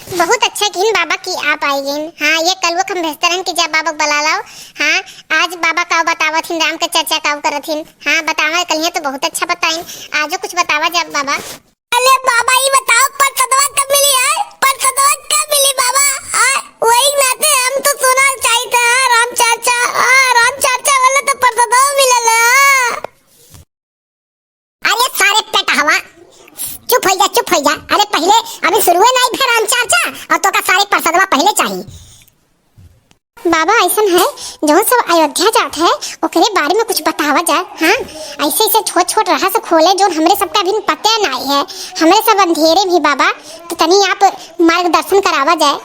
बहुत अच्छा किन बाबा की आप आई गिन। हाँ ये कलवा हम बेहतरन की जब बाबा बुला लाओ। हाँ आज बाबा का बतावत हिन, राम का चर्चा का करत हिन। हाँ बतावा कल तो बहुत अच्छा बताइन, आजो कुछ बतावा जब बाबा। अरे बाबा ये बताओ पर सदवा कब मिली है? पर सदवा कब मिली बाबा? वही नाते हम तो सुना चाहिए राम चर्चा। राम चर्चा वाला तो पर सदवा मिलल है। अरे सारे पेट हवा चुप हो जा, चुप हो जा। अरे पहले अभी शुरू नहीं भे राम चर्चा और तो का सारे प्रसादवा पहले चाहिए। बाबा ऐसा है जो सब अयोध्या जात है ओकरे बारे में कुछ बतावा जाए। हाँ ऐसे ऐसे छोट छोट रहा से खोले जो हमरे सबका अभी पता नहीं है, हमरे सब अंधेरे भी बाबा, तो तनी आप मार्गदर्शन करावा जाए।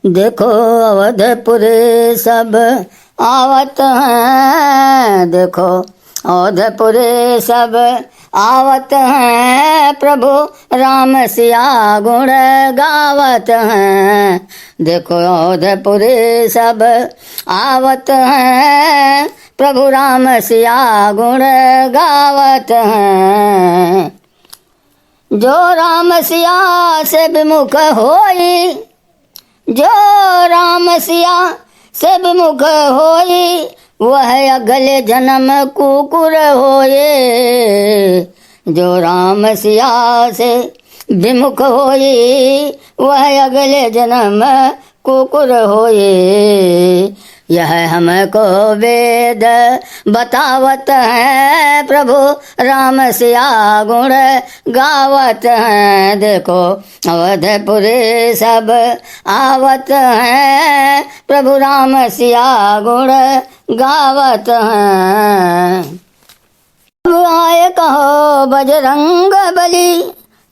देखो अवधपुरे सब आवत हैं, देखो अवधपुरे सब आवत हैं, प्रभु राम सिया गुण गावत हैं। देखो अवधपुरे सब आवत हैं, प्रभु राम सिया गुण गावत हैं। जो राम सिया से विमुख होई, जो राम सिया से विमुख होई, वह अगले जन्म कुकुर होए। जो राम सिया से विमुख होई, वह अगले जन्म कुकुर होए। यह हमको वेद बतावत है, प्रभु राम सिया गुण गावत हैं। देखो अवधपुरे सब आवत हैं, प्रभु राम सिया गुण गावत हैं। अब आए कहो बजरंग बली,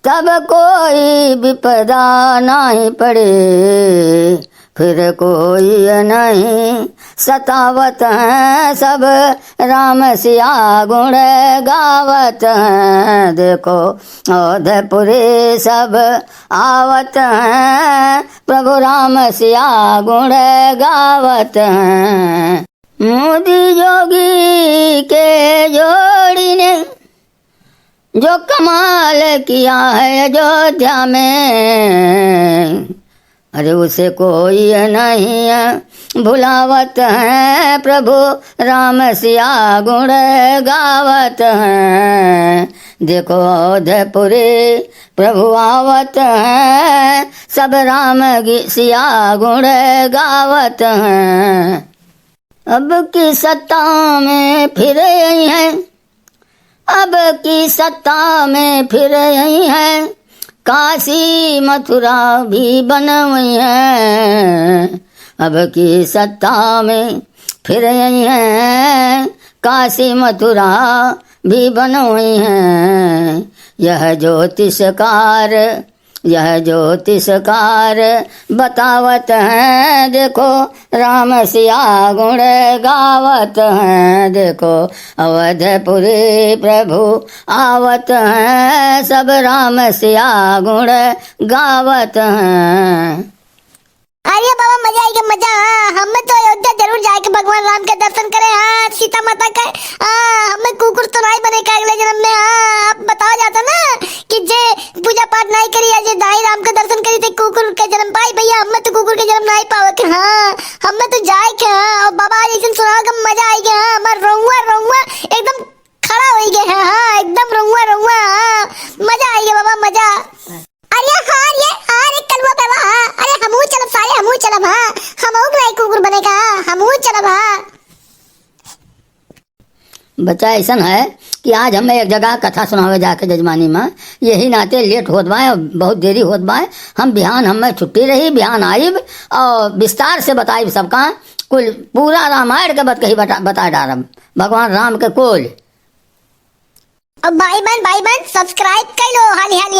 तब कोई विपदा नहीं पड़े। फिर कोई नहीं सतावत हैं, सब राम सिया गुण गावत हैं। देखो अवधपुरे सब आवत हैं, प्रभु राम सिया गुण गावत हैं। मोदी योगी के जोड़ी ने जो कमाल किया है अयोध्या में, अरे उसे कोई नहीं भुलावत है, प्रभु राम सिया गुण गावत हैं। देखो अवधपुरे प्रभु आवत हैं, सब राम सिया गुण गावत हैं। अब की सत्ता में फिर यही है, अब की सत्ता में फिर यही है, काशी मथुरा भी बनवई है। अब की सत्ता में फिर यही है, काशी मथुरा भी बनवई है। यह ज्योतिषकार बतावत हैं, देखो राम सिया गुण गावत हैं। देखो अवधपुरे प्रभु आवत हैं, सब राम सिया गुण गावत हैं। अरे बाबा मजा आएगा मजा। हम तो अयोध्या जरूर जाके भगवान राम के दर्शन करें। सीता माता का हमें कुकुर तो नहीं बने का अगले जन्म में। आप बताओ जाता ना कि जे पूजा पाठ नहीं करी आज दाई राम का दर्शन करी थे कुकुर के जन्म पाई। भैया हमें तो कुकुर के जन्म नहीं पावे के। हमें तो जाए के। और बाबा ऐसे सुना मजा आएगा। हमारा रोंगुआ रोंगुआ एकदम खड़ा हो गया है। एकदम रोंगुआ रोंगुआ मजा आएगा बाबा मजा। अरे हाँ ये कलवा पे अरे हमू चलब सारे, हमू चलब। हमू नहीं कुकुर बनेगा, हमू चलब। बच्चा ऐसा है कि आज हमें एक जगह कथा सुनावे जाके जजमानी में, यही नाते लेट होत बा, बहुत देरी होत बा। हम बिहान हमें छुट्टी रही, बिहान आइब और विस्तार से बताइब सबका कुल पूरा रामायण के बत कही बता डारब भगवान राम के कुल। अब भाई बहन सब्सक्राइब कर लो हाली हाली।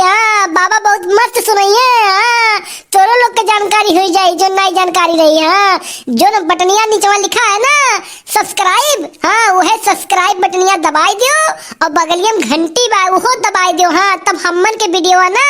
बाबा बहुत मस्त सुनाइए। तोरो लोग के जानकारी हो जाए जो नई जानकारी रही है। जो न बटनिया नीचे लिखा है ना सब्सक्राइब, हाँ वो है सब्सक्राइब बटनिया दबाई दियो और बगलियम घंटी बा वो दबाई दियो। हाँ तब हमन के वीडियो ना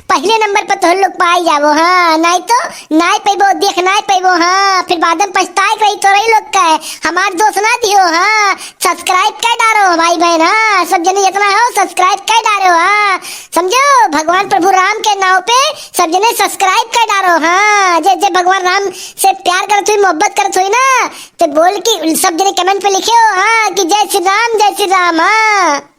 पहले नंबर पर तो लोग पाई जावो। हाँ नहीं तो नहीं पैबो, देख नहीं पैबो। हाँ फिर बाद में पछताए रही तो रही लोग का हमार दोस्त ना दियो। हाँ सब्सक्राइब कर डालो भाई बहन। हाँ सब जने जितना हो सब्सक्राइब कर डालो। हाँ समझो भगवान प्रभु राम के नाव पे सब जने सब्सक्राइब कर डालो। हाँ जे जे भगवान राम से प्यार करत हुई मोहब्बत करत हुई ना तो बोल की सब जने कमेंट पे लिखे हो हाँ कि जय श्री राम जय श्री राम। हाँ